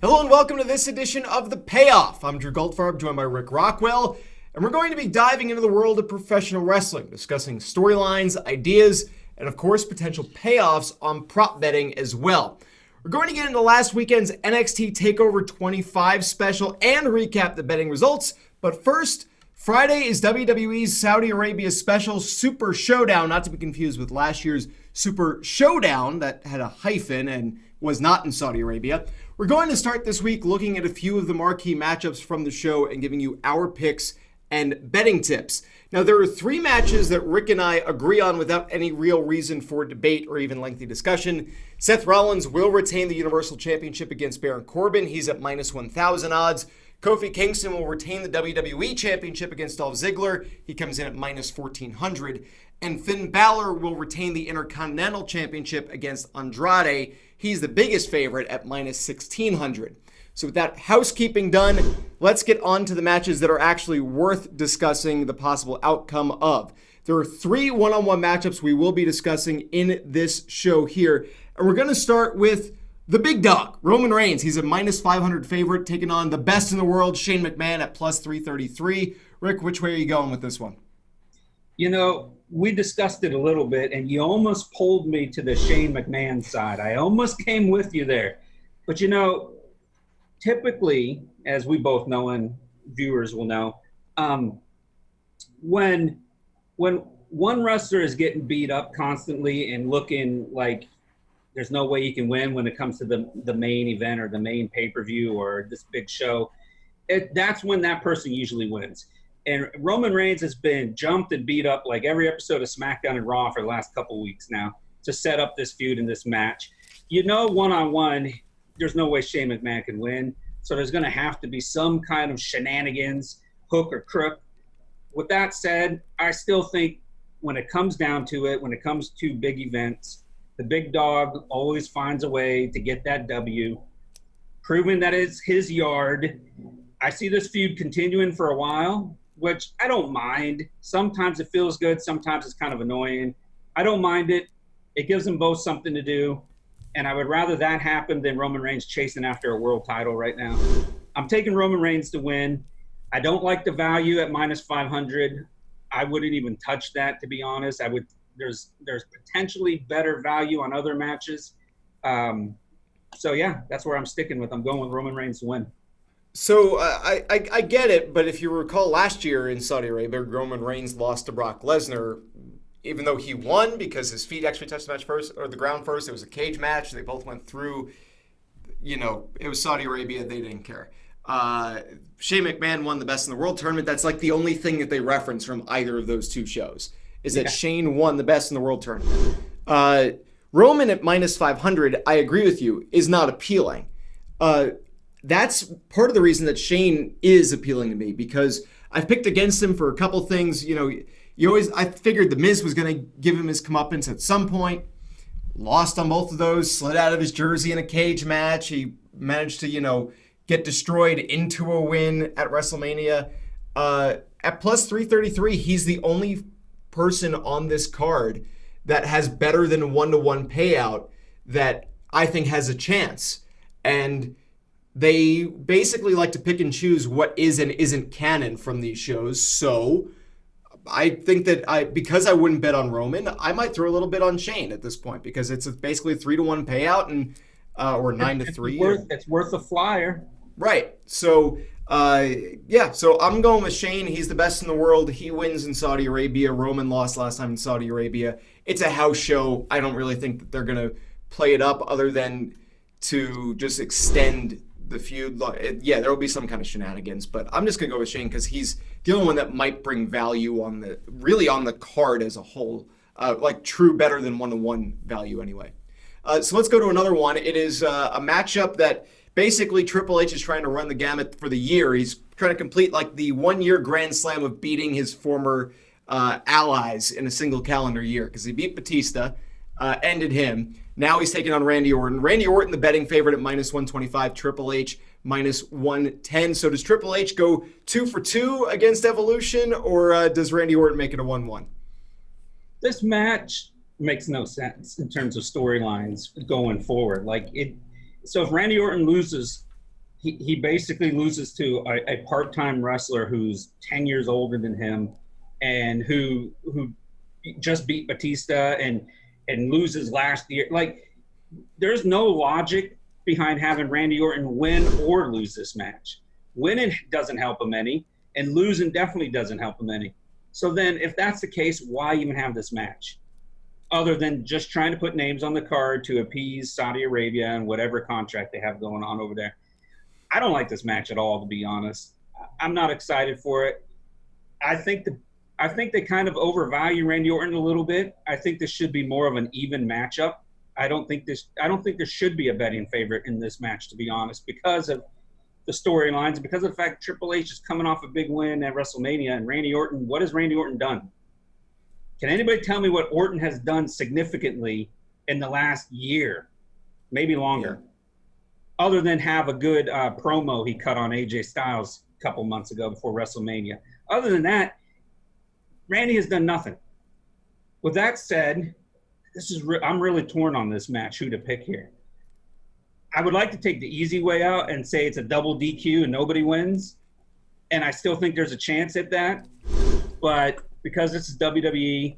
Hello and welcome to this edition of The Payoff. I'm Drew Goldfarb, joined by Rick Rockwell, and we're going to be diving into the world of professional wrestling, discussing storylines, ideas, and of course, potential payoffs on prop betting as well. We're going to get into last weekend's NXT TakeOver 25 special and recap the betting results, but first, Friday is WWE's Saudi Arabia special Super ShowDown, not to be confused with last year's Super ShowDown that had a hyphen and was not in Saudi Arabia. We're going to start this week looking at a few of the marquee matchups from the show and giving you our picks and betting tips. Now, there are three matches that Rick and I agree on without any real reason for debate or even lengthy discussion. Seth Rollins will retain the Universal Championship against Baron Corbin. He's at minus 1,000 odds. Kofi Kingston will retain the WWE Championship against Dolph Ziggler. He comes in at minus 1,400. And Finn Balor will retain the Intercontinental Championship against Andrade. He's the biggest favorite at minus 1,600. So with that housekeeping done, let's get on to the matches that are actually worth discussing the possible outcome of. There are three one-on-one matchups we will be discussing in this show here. And we're going to start with the big dog, Roman Reigns. He's a minus 500 favorite, taking on the best in the world, Shane McMahon, at plus 333. Rick, which way are you going with this one? You know, we discussed it a little bit, and you almost pulled me to the Shane McMahon side. I almost came with you there. But, you know, typically, as we both know and viewers will know, when one wrestler is getting beat up constantly and looking like there's no way he can win when it comes to the main event or the main pay-per-view or this big show, that's when that person usually wins. And Roman Reigns has been jumped and beat up like every episode of SmackDown and Raw for the last couple weeks now to set up this feud and this match. You know, one-on-one, there's no way Shane McMahon can win. So there's going to have to be some kind of shenanigans, hook or crook. With that said, I still think when it comes down to it, when it comes to big events, the big dog always finds a way to get that W, proving that it's his yard. I see this feud continuing for a while, which I don't mind. Sometimes it feels good. Sometimes it's kind of annoying. I don't mind it. It gives them both something to do. And I would rather that happen than Roman Reigns chasing after a world title right now. I'm taking Roman Reigns to win. I don't like the value at minus 500. I wouldn't even touch that, to be honest. There's potentially better value on other matches. So, yeah, that's where I'm sticking with. I'm going with Roman Reigns to win. So I get it, but if you recall last year in Saudi Arabia, Roman Reigns lost to Brock Lesnar, even though he won because his feet actually touched the match first, or the ground first. It was a cage match. They both went through. You know, it was Saudi Arabia. They didn't care. Shane McMahon won the Best in the World tournament. That's like the only thing that they reference from either of those two shows is that Shane won the Best in the World tournament. Roman at minus 500, I agree with you, is not appealing. That's part of the reason that Shane is appealing to me, because I've picked against him for a couple things. You know, I figured The Miz was going to give him his comeuppance at some point. Lost on both of those, slid out of his jersey in a cage match. He managed to, get destroyed into a win at WrestleMania. At plus 333, he's the only person on this card that has better than a one-to-one payout that I think has a chance. And they basically like to pick and choose what is and isn't canon from these shows. So I think that because I wouldn't bet on Roman, I might throw a little bit on Shane at this point, because it's basically a 3-to-1 payout and or 9-3. It's worth a flyer. Right. So so I'm going with Shane. He's the best in the world. He wins in Saudi Arabia. Roman lost last time in Saudi Arabia. It's a house show. I don't really think that they're going to play it up other than to just extend the feud. Yeah, there will be some kind of shenanigans, but I'm just going to go with Shane because he's the only one that might bring value on the card as a whole, like true better than one-to-one value anyway. So let's go to another one. It is a matchup that basically Triple H is trying to run the gamut for the year. He's trying to complete like the 1-year grand slam of beating his former allies in a single calendar year, because he beat Batista, ended him. Now he's taking on Randy Orton. Randy Orton, the betting favorite at minus 125. Triple H, minus 110. So does Triple H go 2 for 2 against Evolution, or does Randy Orton make it a 1-1? This match makes no sense in terms of storylines going forward. So if Randy Orton loses he basically loses to a part-time wrestler who's 10 years older than him, and who just beat Batista and loses last year. Like, there's no logic behind having Randy Orton win or lose this match. Winning doesn't help him any, and losing definitely doesn't help him any. So then, if that's the case, why even have this match? Other than just trying to put names on the card to appease Saudi Arabia and whatever contract they have going on over there. I don't like this match at all, to be honest. I'm not excited for it. I think they kind of overvalue Randy Orton a little bit. I think this should be more of an even matchup. I don't think there should be a betting favorite in this match, to be honest, because of the storylines and because of the fact Triple H is coming off a big win at WrestleMania, and Randy Orton, what has Randy Orton done? Can anybody tell me what Orton has done significantly in the last year, maybe longer, other than have a good promo he cut on AJ Styles a couple months ago before WrestleMania? Other than that, Randy has done nothing. With that said, I'm really torn on this match, who to pick here. I would like to take the easy way out and say it's a double DQ and nobody wins, and I still think there's a chance at that. But because this is WWE,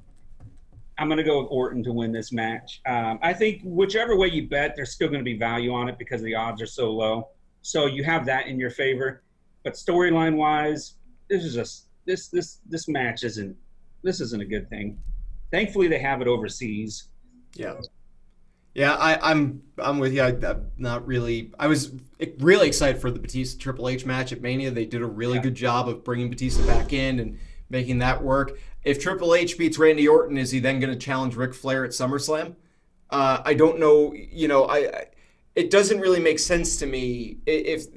I'm going to go with Orton to win this match. I think whichever way you bet, there's still going to be value on it because the odds are so low. So you have that in your favor. But storyline wise, this match isn't a good thing. Thankfully, they have it overseas. Yeah, I'm with you. I'm not really. I was really excited for the Batista Triple H match at Mania. They did a really good job of bringing Batista back in and making that work. If Triple H beats Randy Orton, is he then going to challenge Ric Flair at SummerSlam? I don't know. It doesn't really make sense to me. The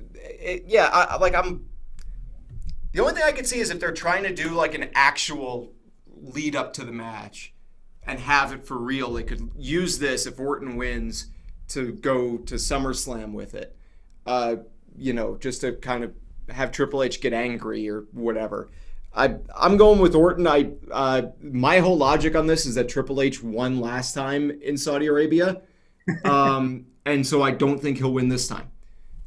only thing I could see is if they're trying to do like an actual lead up to the match and have it for real. They could use this if Orton wins to go to SummerSlam with it. Just to kind of have Triple H get angry or whatever. I'm going with Orton. My whole logic on this is that Triple H won last time in Saudi Arabia, and so I don't think he'll win this time.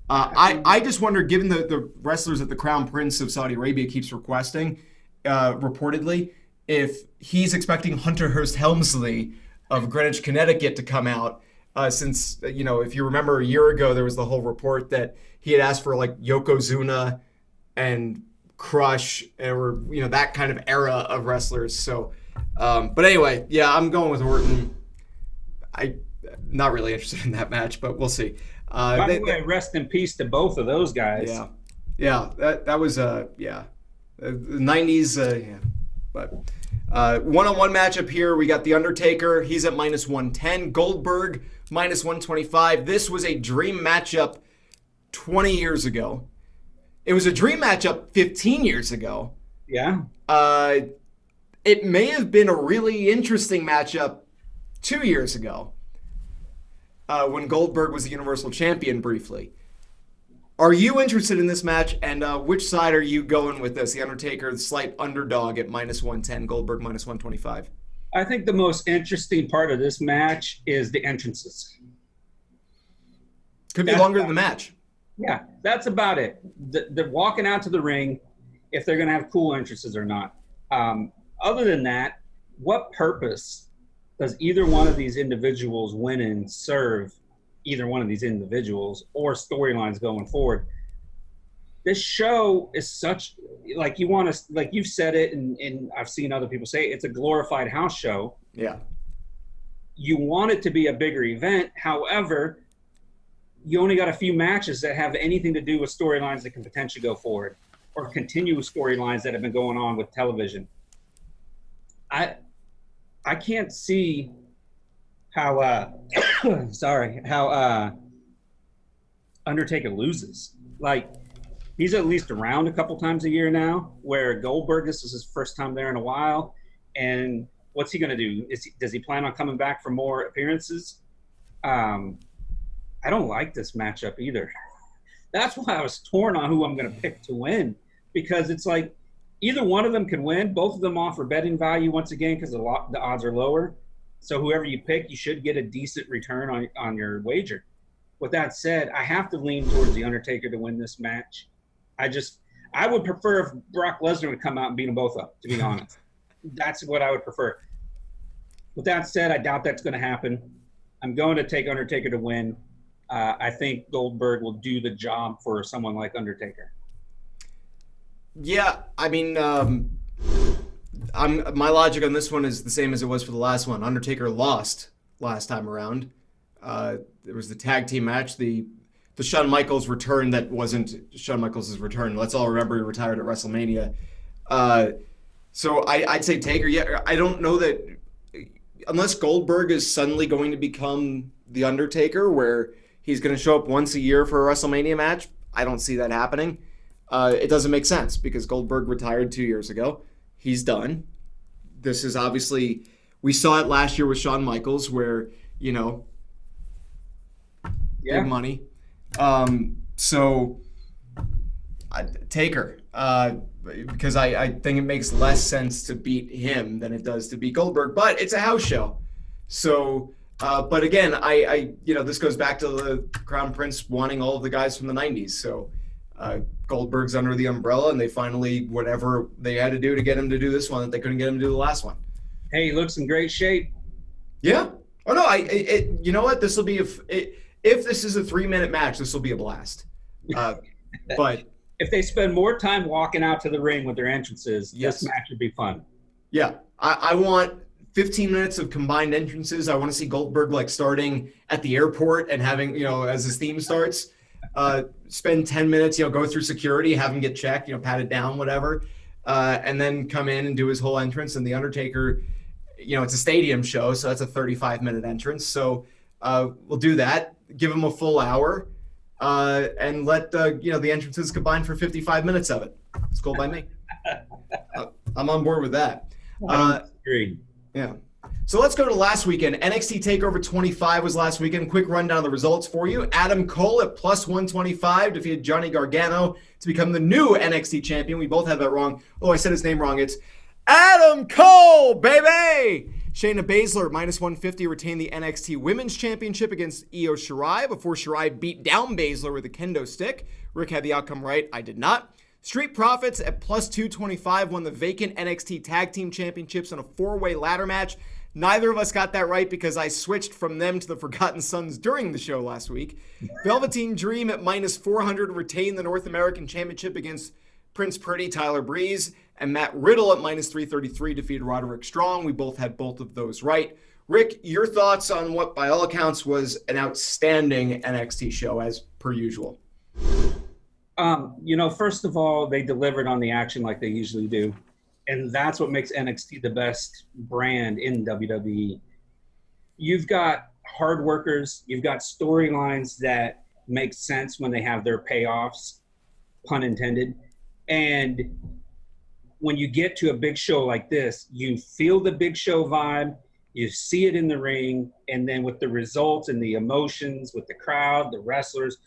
I just wonder, given the wrestlers that the Crown Prince of Saudi Arabia keeps requesting, reportedly, if he's expecting Hunter Hearst Helmsley of Greenwich, Connecticut to come out, since, if you remember a year ago, there was the whole report that he had asked for like Yokozuna and Crush, or that kind of era of wrestlers. So, but anyway, yeah, I'm going with Orton. I'm not really interested in that match, but we'll see. By the way, rest in peace to both of those guys. Yeah, that was the 90s. But one-on-one matchup here. We got the Undertaker. He's at -110. Goldberg -125. This was a dream matchup 20 years ago. It was a dream matchup 15 years ago. Yeah. It may have been a really interesting matchup 2 years ago, when Goldberg was the Universal Champion briefly. Are you interested in this match, and which side are you going with this? The Undertaker, the slight underdog at -110, Goldberg -125. I think the most interesting part of this match is the entrances. Could be longer than the match. Yeah, that's about it. They're walking out to the ring, if they're going to have cool entrances or not. Other than that, what purpose does either one of these individuals winning serve either one of these individuals or storylines going forward? This show is such, like you've said it, and I've seen other people say it's a glorified house show. Yeah. You want it to be a bigger event. However, you only got a few matches that have anything to do with storylines that can potentially go forward or continue storylines that have been going on with television. I can't see how Undertaker loses. Like, he's at least around a couple times a year now, where Goldberg, this is his first time there in a while. And what's he going to do? Does he plan on coming back for more appearances? I don't like this matchup either. That's why I was torn on who I'm going to pick to win, because it's like either one of them can win. Both of them offer betting value once again because the odds are lower. So whoever you pick, you should get a decent return on your wager. With that said, I have to lean towards the Undertaker to win this match. I would prefer if Brock Lesnar would come out and beat them both up, to be honest. That's what I would prefer. With that said, I doubt that's going to happen. I'm going to take Undertaker to win. I think Goldberg will do the job for someone like Undertaker. Yeah, I mean, my logic on this one is the same as it was for the last one. Undertaker lost last time around. There was the tag team match, the Shawn Michaels return that wasn't Shawn Michaels' return. Let's all remember he retired at WrestleMania. So I'd say Taker. Yeah, I don't know that unless Goldberg is suddenly going to become the Undertaker, where he's going to show up once a year for a WrestleMania match. I don't see that happening. It doesn't make sense because Goldberg retired 2 years ago. He's done. This is obviously, we saw it last year with Shawn Michaels where, big money. So Taker, because I think it makes less sense to beat him than it does to beat Goldberg, but it's a house show. So, but again, this goes back to the Crown Prince wanting all of the guys from the 90s. So Goldberg's under the umbrella and they finally, whatever they had to do to get him to do this one that they couldn't get him to do the last one. Hey, he looks in great shape. Yeah. Oh no, you know what? This will be if this is a 3-minute match, this will be a blast. But if they spend more time walking out to the ring with their entrances, yes, this match would be fun. Yeah, I want 15 minutes of combined entrances. I want to see Goldberg starting at the airport and having, as his theme starts, spend 10 minutes, go through security, have him get checked, patted down, whatever, and then come in and do his whole entrance. And the Undertaker, it's a stadium show, so that's a 35-minute entrance. So we'll do that. Give him a full hour, and let the entrances combine for 55 minutes of it. It's cool by me. I'm on board with that. Agreed. Yeah. So let's go to last weekend. NXT TakeOver 25 was last weekend. Quick rundown of the results for you. Adam Cole at plus 125 defeated Johnny Gargano to become the new NXT champion. We both have that wrong. Oh, I said his name wrong. It's Adam Cole, baby! Shayna Baszler, minus 150, retained the NXT Women's Championship against Io Shirai before Shirai beat down Baszler with a kendo stick. Rick had the outcome right. I did not. Street Profits at plus 225 won the vacant NXT Tag Team Championships in a 4-way ladder match. Neither of us got that right because I switched from them to the Forgotten Sons during the show last week. Velveteen Dream at minus 400 retained the North American Championship against Prince Pretty, Tyler Breeze, and Matt Riddle at minus 333 defeated Roderick Strong. We both had both of those right. Rick, your thoughts on what by all accounts was an outstanding NXT show as per usual? First of all, they delivered on the action like they usually do. And that's what makes NXT the best brand in WWE. You've got hard workers. You've got storylines that make sense when they have their payoffs, pun intended. And when you get to a big show like this, you feel the big show vibe. You see it in the ring. And then with the results and the emotions, with the crowd, the wrestlers,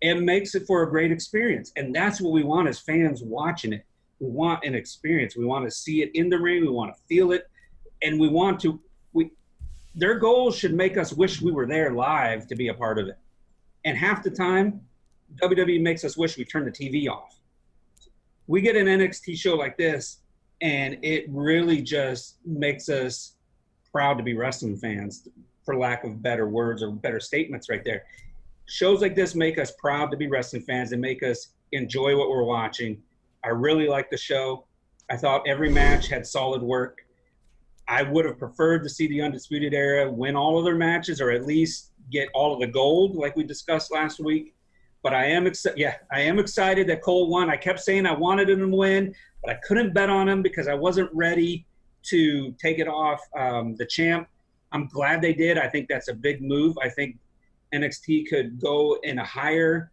it makes it for a great experience. And that's what we want as fans watching it. We want an experience. We want to see it in the ring. We want to feel it. And their goals should make us wish we were there live to be a part of it. And half the time, WWE makes us wish we turned the TV off. We get an NXT show like this, and it really just makes us proud to be wrestling fans, for lack of better words or better statements right there. Shows like this make us proud to be wrestling fans and make us enjoy what we're watching. I really liked the show. I thought every match had solid work. I would have preferred to see the Undisputed Era win all of their matches or at least get all of the gold like we discussed last week. But I am excited that Cole won. I kept saying I wanted him to win, but I couldn't bet on him because I wasn't ready to take it off the champ. I'm glad they did. I think that's a big move. I think NXT could go in a higher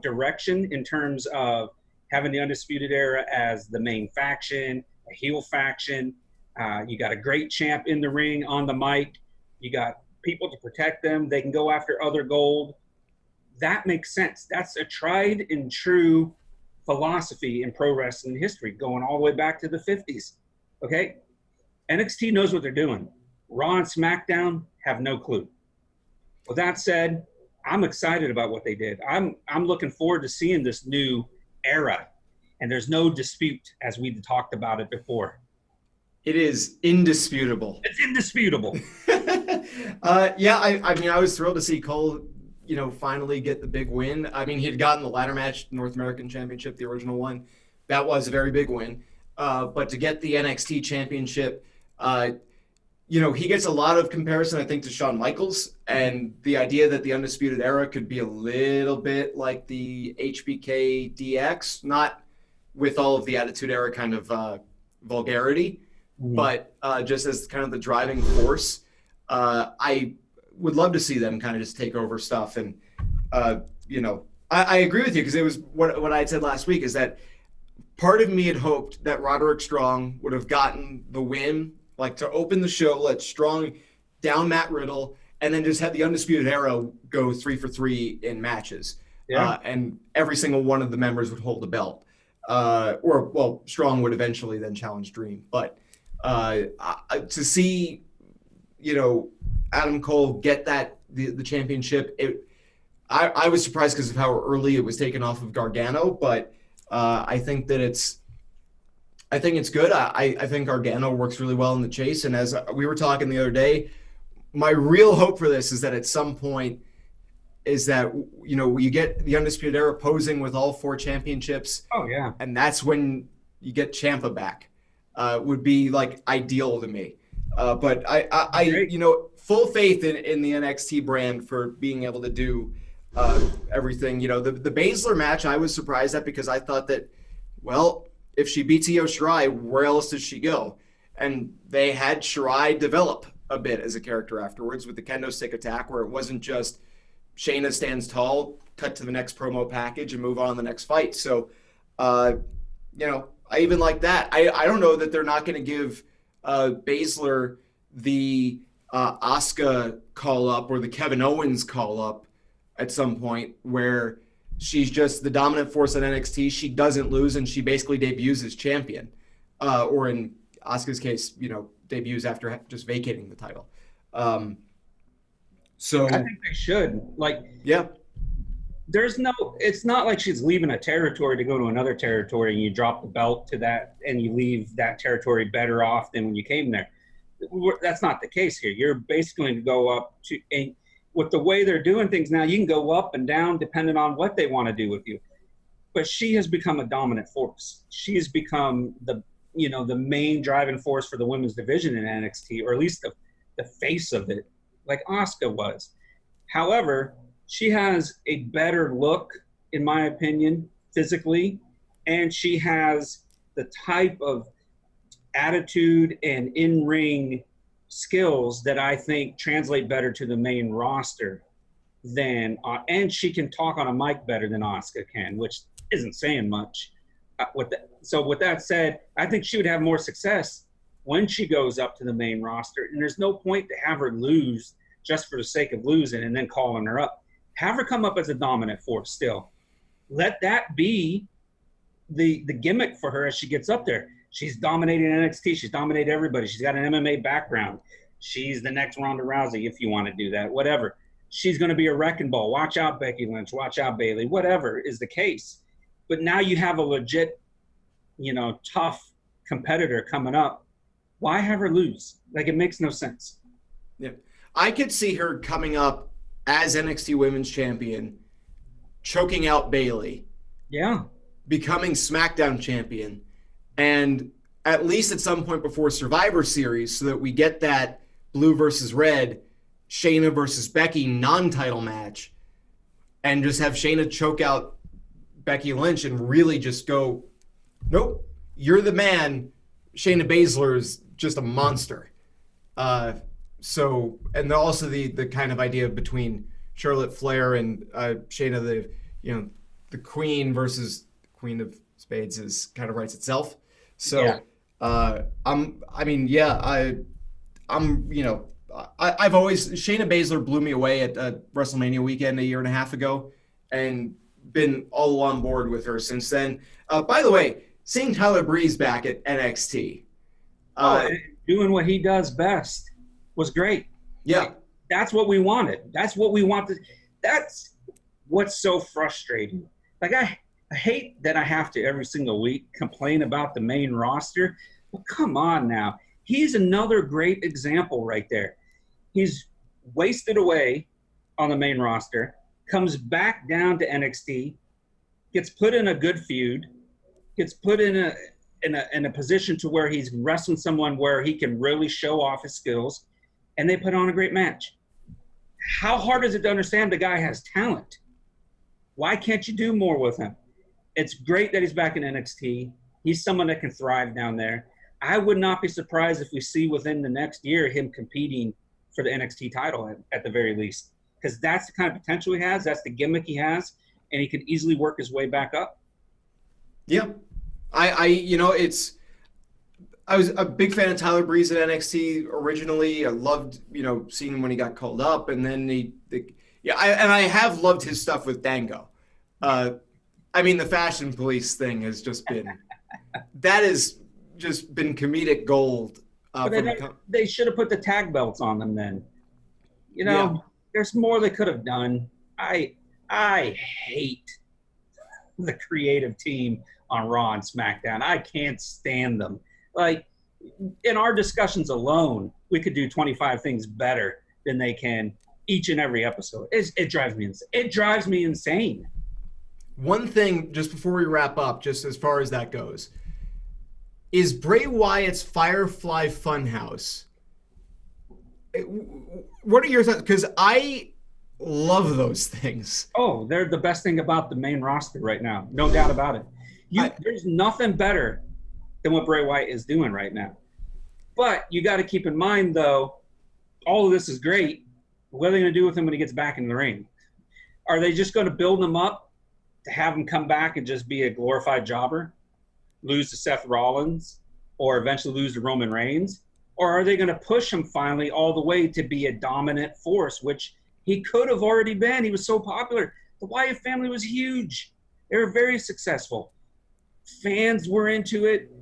direction in terms of having the Undisputed Era as the main faction, a heel faction. You got a great champ in the ring, on the mic. You got people to protect them. They can go after other gold. That makes sense. That's a tried and true philosophy in pro wrestling history, going all the way back to the 50s. Okay? NXT knows what they're doing. Raw and SmackDown have no clue. With that said, I'm excited about what they did. I'm looking forward to seeing this new era, and there's no dispute, as we talked about it before. It is indisputable. It's indisputable. Yeah, I mean, I was thrilled to see Cole, finally get the big win. I mean, he had gotten the ladder match, North American Championship, the original one. That was a very big win. But to get the NXT Championship, he gets a lot of comparison, I think, to Shawn Michaels. And the idea that the Undisputed Era could be a little bit like the HBK DX, not with all of the Attitude Era kind of vulgarity, but just as kind of the driving force. I would love to see them kind of just take over stuff. And, I agree with you, because it was what I had said last week, is that part of me had hoped that Roderick Strong would have gotten the win, like to open the show, let Strong down Matt Riddle, and then just have the Undisputed Era go 3 for 3 in matches. Yeah. And every single one of the members would hold a belt. Strong would eventually then challenge Dream. But to see, Adam Cole get the championship, I was surprised because of how early it was taken off of Gargano, but I think it's good. I think Gargano works really well in the chase, and as we were talking the other day, my real hope for this is that at some point is that you get the Undisputed Era posing with all 4 championships. Oh yeah, and that's when you get Ciampa back. Would be like ideal to me. But I full faith in the NXT brand for being able to do everything. The Baszler match I was surprised at, because I thought that, well, if she beats Io Shirai, where else does she go? And they had Shirai develop a bit as a character afterwards with the kendo stick attack, where it wasn't just Shayna stands tall, cut to the next promo package, and move on to the next fight. So, I even like that. I don't know that they're not going to give Baszler the Asuka call up or the Kevin Owens call up at some point, where she's just the dominant force at NXT. She doesn't lose, and she basically debuts as champion. Or in Asuka's case, debuts after just vacating the title. So I think they should. Yeah. It's not like she's leaving a territory to go to another territory and you drop the belt to that and you leave that territory better off than when you came there. That's not the case here. You're basically going to go up to, and with the way they're doing things now, you can go up and down depending on what they want to do with you. But she has become a dominant force. She has become the main driving force for the women's division in NXT, or at least the face of it, like Asuka was. However, she has a better look, in my opinion, physically, and she has the type of attitude and in-ring skills that I think translate better to the main roster than, and she can talk on a mic better than Asuka can, which isn't saying much. So with that said, I think she would have more success when she goes up to the main roster, and there's no point to have her lose just for the sake of losing and then calling her up. Have her come up as a dominant force still. Let that be the gimmick for her as she gets up there. She's dominating NXT. She's dominated everybody. She's got an MMA background. She's the next Ronda Rousey, if you want to do that, whatever. She's going to be a wrecking ball. Watch out, Becky Lynch. Watch out, Bayley. Whatever is the case. But now you have a legit, tough competitor coming up. Why have her lose? It makes no sense. Yeah. I could see her coming up as NXT Women's Champion, choking out Bayley. Yeah. Becoming SmackDown Champion. And at least at some point before Survivor Series, so that we get that blue versus red, Shayna versus Becky non-title match, and just have Shayna choke out Becky Lynch and really just go, nope, you're the man. Shayna Baszler is just a monster. And also the kind of idea between Charlotte Flair and Shayna, the Queen versus Queen of Spades is kind of writes itself. So yeah. I've always, Shayna Baszler blew me away at WrestleMania weekend a year and a half ago, and been all on board with her since then. By the way, seeing Tyler Breeze back at NXT, doing what he does best was great. Yeah. That's what we wanted. That's what we wanted. That's what's so frustrating. Like, I hate that I have to every single week complain about the main roster. But come on now. He's another great example right there. He's wasted away on the main roster, comes back down to NXT, gets put in a good feud, gets put in a position to where he's wrestling someone where he can really show off his skills, and they put on a great match. How hard is it to understand the guy has talent? Why can't you do more with him? It's great that he's back in NXT. He's someone that can thrive down there. I would not be surprised if we see within the next year him competing for the NXT title at the very least, because that's the kind of potential he has. That's the gimmick he has, and he can easily work his way back up. Yeah. I was a big fan of Tyler Breeze at NXT originally. I loved, seeing him when he got called up, and then I have loved his stuff with Dango. The Fashion Police thing has just been, that has just been comedic gold. They should have put the tag belts on them then. There's more they could have done. I hate the creative team on Raw and SmackDown. I can't stand them. Like, in our discussions alone, we could do 25 things better than they can each and every episode. It drives me insane. It drives me insane. One thing, just before we wrap up, just as far as that goes, is Bray Wyatt's FireFly Funhouse. What are your thoughts? Because I love those things. Oh, they're the best thing about the main roster right now. No doubt about it. There's nothing better than what Bray Wyatt is doing right now. But you got to keep in mind, though, all of this is great. What are they going to do with him when he gets back in the ring? Are they just going to build him up to have him come back and just be a glorified jobber, lose to Seth Rollins, or eventually lose to Roman Reigns? Or are they going to push him finally all the way to be a dominant force, which he could have already been? He was so popular. The Wyatt family was huge. They were very successful. Fans were into it.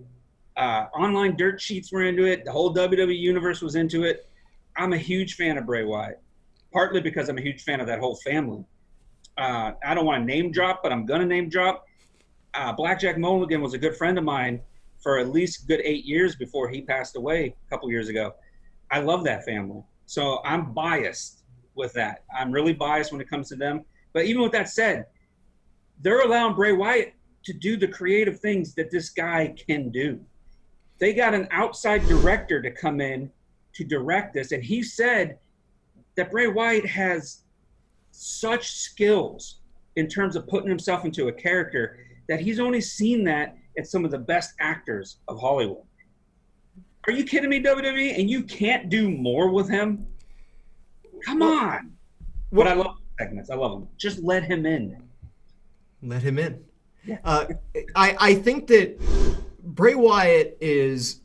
Online dirt sheets were into it. The whole WWE universe was into it. I'm a huge fan of Bray Wyatt, partly because I'm a huge fan of that whole family. I don't want to name drop, but I'm going to name drop. Blackjack Mulligan was a good friend of mine for at least a good 8 years before he passed away a couple years ago. I love that family. So I'm biased with that. I'm really biased when it comes to them. But even with that said, they're allowing Bray Wyatt to do the creative things that this guy can do. They got an outside director to come in to direct this, and he said that Bray Wyatt has such skills in terms of putting himself into a character that he's only seen that at some of the best actors of Hollywood. Are you kidding me, WWE? And you can't do more with him? Come on. But I love segments. I love them. Just let him in. Let him in. Yeah. I think that Bray Wyatt is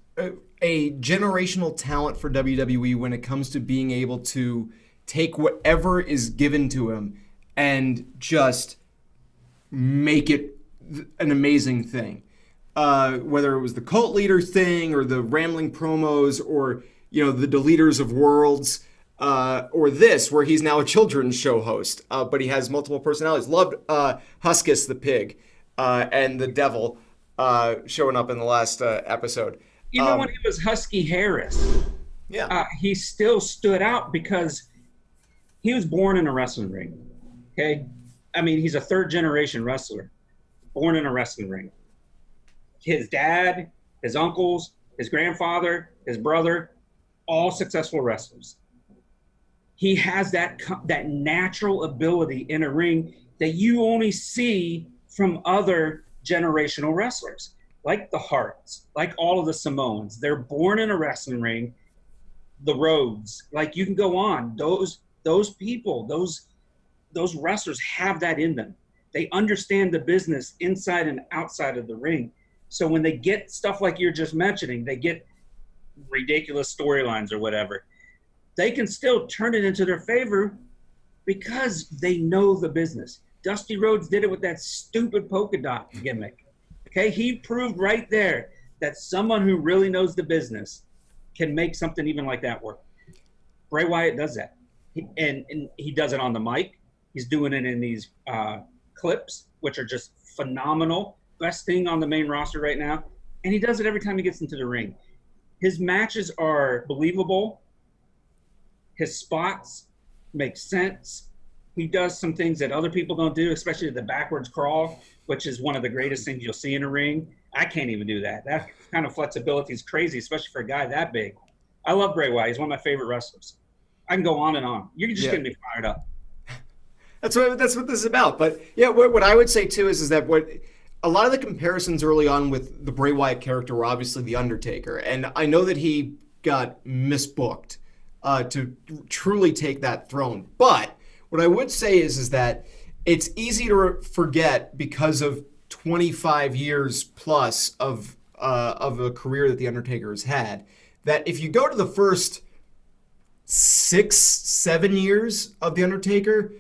a generational talent for WWE when it comes to being able to take whatever is given to him and just make it an amazing thing. Whether it was the cult leader thing or the rambling promos or, the deleters of worlds, or this, where he's now a children's show host, but he has multiple personalities. Loved Huskus the pig and the devil showing up in the last episode. Even when he was Husky Harris, he still stood out because he was born in a wrestling ring. Okay? He's a third-generation wrestler, born in a wrestling ring. His dad, his uncles, his grandfather, his brother, all successful wrestlers. He has that natural ability in a ring that you only see from other generational wrestlers, like the Harts, like all of the Samoans. They're born in a wrestling ring. The Rhodes, like you can go on. Those people, those wrestlers have that in them. They understand the business inside and outside of the ring. So when they get stuff like you're just mentioning, they get ridiculous storylines or whatever, they can still turn it into their favor because they know the business. Dusty Rhodes did it with that stupid polka dot gimmick. Okay, he proved right there that someone who really knows the business can make something even like that work. Bray Wyatt does that. And he does it on the mic. He's doing it in these clips, which are just phenomenal. Best thing on the main roster right now. And he does it every time he gets into the ring. His matches are believable. His spots make sense. He does some things that other people don't do, especially the backwards crawl, which is one of the greatest things you'll see in a ring. I can't even do that. That kind of flexibility is crazy, especially for a guy that big. I love Bray Wyatt. He's one of my favorite wrestlers. I can go on and on. You're just getting me fired up. That's what this is about. But yeah, what I would say too is that what a lot of the comparisons early on with the Bray Wyatt character were obviously the Undertaker, and I know that he got misbooked to truly take that throne. But what I would say is that it's easy to forget because of 25 years plus of a career that the Undertaker has had. That if you go to the first 6-7 years of the Undertaker,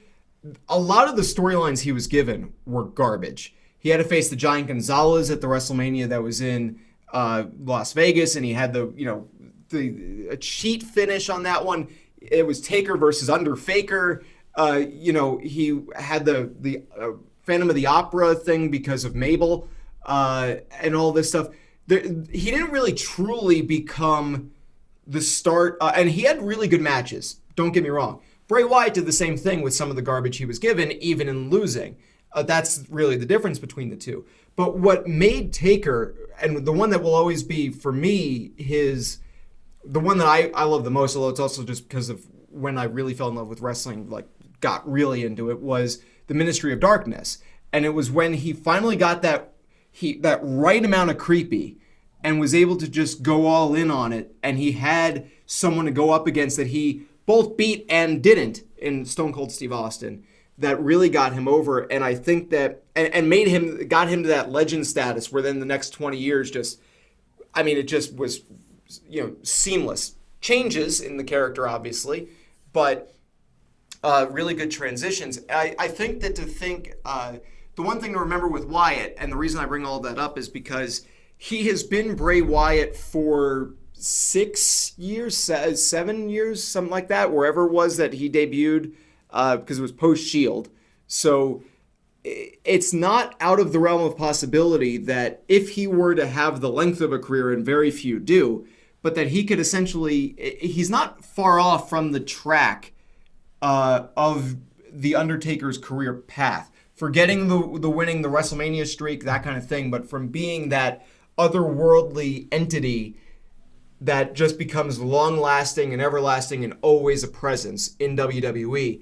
a lot of the storylines he was given were garbage. He had to face the Giant Gonzalez at the WrestleMania that was in Las Vegas, and he had a cheat finish on that one. It was Taker versus Underfaker. He had the Phantom of the Opera thing because of Mabel and all this stuff. He didn't really truly become the start, and he had really good matches. Don't get me wrong. Bray Wyatt did the same thing with some of the garbage he was given, even in losing. That's really the difference between the two. But what made Taker, and the one that will always be, for me, the one that I love the most, although it's also just because of when I really fell in love with wrestling, like got really into it, was the Ministry of Darkness. And it was when he finally got that right amount of creepy and was able to just go all in on it. And he had someone to go up against that he both beat and didn't in Stone Cold Steve Austin, that really got him over. And I think that, and got him to that legend status where then the next 20 years it just was, seamless. Changes in the character, obviously, but really good transitions. I think that the one thing to remember with Wyatt, and the reason I bring all that up is because he has been Bray Wyatt for 6 years, 7 years, something like that, wherever it was that he debuted, because it was post-Shield. So it's not out of the realm of possibility that if he were to have the length of a career, and very few do, but that he could essentially, he's not far off from the track of the Undertaker's career path. Forgetting the winning the WrestleMania streak, that kind of thing, but from being that otherworldly entity that just becomes long-lasting and everlasting and always a presence in WWE,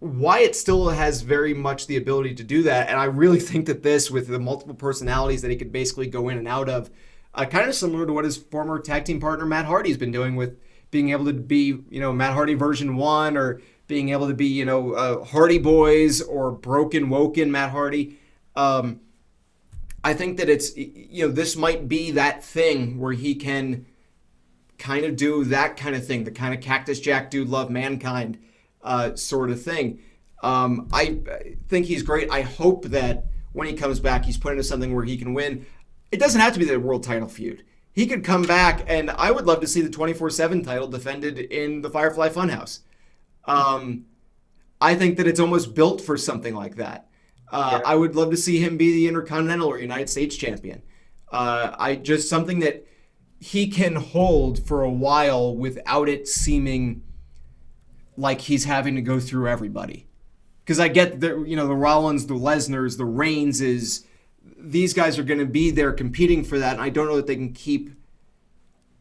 Wyatt still has very much the ability to do that, and I really think that this, with the multiple personalities that he could basically go in and out of, kind of similar to what his former tag team partner Matt Hardy's been doing with being able to be, Matt Hardy version 1, or being able to be, Hardy Boys or Broken Woken Matt Hardy. I think that it's, this might be that thing where he can kind of do that kind of thing, the kind of Cactus Jack dude love mankind sort of thing. I think he's great. I hope that when he comes back, he's put into something where he can win. It doesn't have to be the world title feud. He could come back, and I would love to see the 24/7 title defended in the FireFly Funhouse. I think that it's almost built for something like that. I would love to see him be the Intercontinental or United States champion. Something that he can hold for a while without it seeming like he's having to go through everybody. Because I get the Rollins, the Lesnars, the Reigns, these guys are going to be there competing for that, and I don't know that they can keep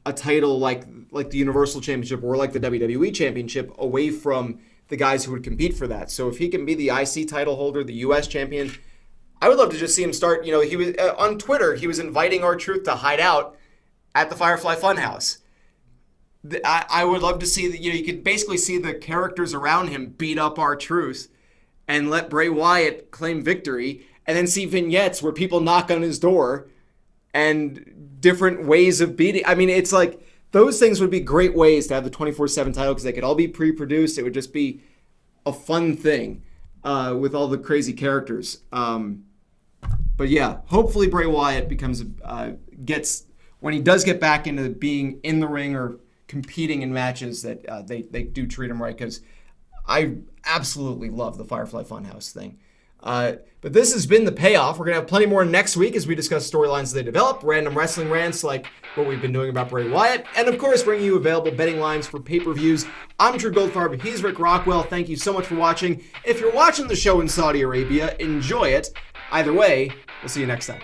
a title like the Universal Championship or like the WWE Championship away from the guys who would compete for that. So if he can be the IC title holder, the US champion, I would love to just see him start. He was on Twitter, he was inviting R-Truth to hide out at the FireFly Funhouse. I would love to see that. You could basically see the characters around him beat up R-Truth and let Bray Wyatt claim victory, and then see vignettes where people knock on his door and different ways of beating. I mean, it's like, those things would be great ways to have the 24/7 title, because they could all be pre-produced. It would just be a fun thing with all the crazy characters. But yeah, hopefully Bray Wyatt gets, when he does get back into being in the ring or competing in matches, that they do treat him right, because I absolutely love the Firefly Funhouse thing. But this has been The Payoff. We're going to have plenty more next week as we discuss storylines as they develop, random wrestling rants like what we've been doing about Bray Wyatt, and of course bringing you available betting lines for pay-per-views. I'm Drew Goldfarb. He's Rick Rockwell. Thank you so much for watching. If you're watching the show in Saudi Arabia, enjoy it. Either way, we'll see you next time.